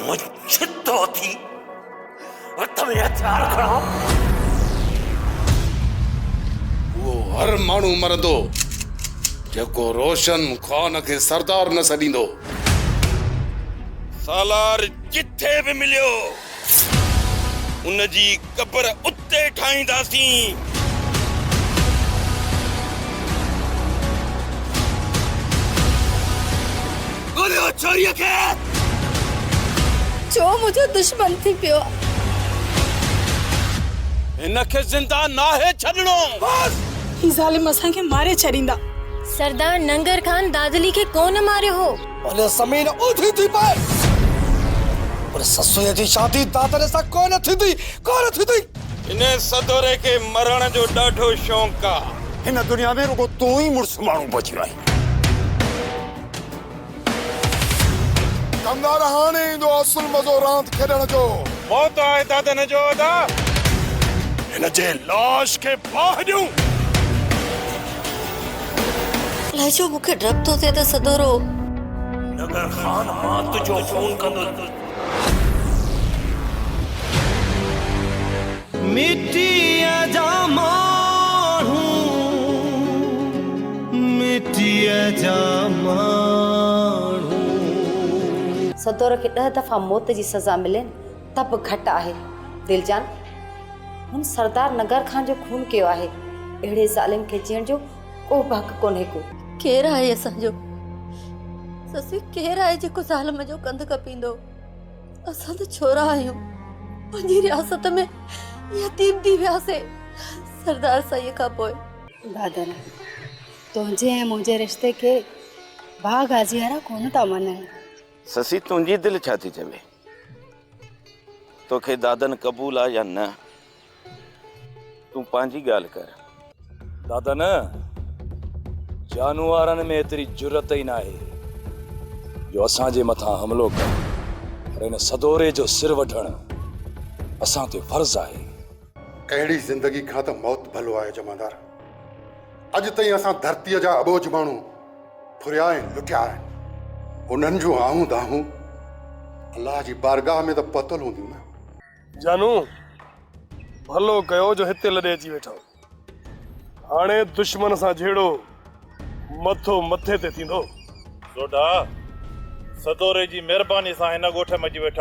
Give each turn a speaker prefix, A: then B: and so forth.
A: मुझतो थी हथ में हथियार खणो
B: वो हर माण्हू मरंदो जेको रोशन ख़ान के सरदार न सॾींदो।
C: सालार जिथे भी मिलियो उनजी कब्र उते ठाहींदासीं। गोलियो छोरीअ खे
D: जो मुझे दुश्मन थी पियो
C: इनखे जिंदा नाहे छॾणो। बस
D: ही ज़ालिम असां के मारे छड़ींदा।
E: सरदार नंगर खान दादली के कौन मारियो हो?
F: भले ज़मीन उठी थी पर ससुए जी शादी दादरे सां कोन थींदी।
C: इन सदोरे के मरण जो ॾाढो शौंक़ आ।
F: हिन दुनिया में रुगो तू ही मुड़स माण्हू बची आई।
B: कमदार हाणे ईंदो असुल मज़ो रांदि खेॾण जो।
C: मौत आहे दादन जो अदा
B: हिन जे लाश खे बाहि ॾियूं।
D: लाजो मुखे डर तो थे त सदोरो
A: नगर खान मां तुझो फोन कंदो।
G: मिट्टिया जा माण्हू मिट्टिया जा माण्हू।
H: सदोर खे 10 दफ़ा मौत जी सज़ा मिले तब घट आहे। दिलजान हुन सरदार नगर खान जो खून कयो आहे। अहिड़े ज़ालिम खे जीअण जो को हक़ कोन्हे को।
D: केर आहे असांजो ससी केर आहे जेको ज़ालिम जो कंध कपींदो? असां त छोरा आहियूं। पंहिंजी रियासत में यतीम थी वियासीं सरदार साईं खां पोइ।
H: दादर तुंहिंजे ऐं मुंहिंजे रिश्ते खे भाउ गाज़ीआरा कोन था मञनि।
C: ससी तुंहिंजी दिलि छा थी चवे? तोखे दादन क़बूल आहे या न? तूं पंहिंजी ॻाल्हि कर।
I: दादन जानवरनि में एतिरी जुरत ई न आहे जो असांजे मथां हमलो कर। पर हिन सदोरे जो सिर वठणु असां ते फर्ज़ आहे।
B: अहिड़ी ज़िंदगी खां त मौत भलो आहे जमादार। अॼु ताईं असां धरतीअ जा अबोज माण्हू फुरिया आहिनि, लुटिया आहिनि। उन्हनि जूं आऊं दाहूं अलाह जी बारगाह में त पतल हूंदियूं न।
I: जानू भलो कयो जो हिते लॾे अची वेठो। हाणे दुश्मन सां जहिड़ो मथो मथे ते थींदो।
J: सोढा सदोरे जी महिरबानी सां हिन ॻोठ में अची वेठा।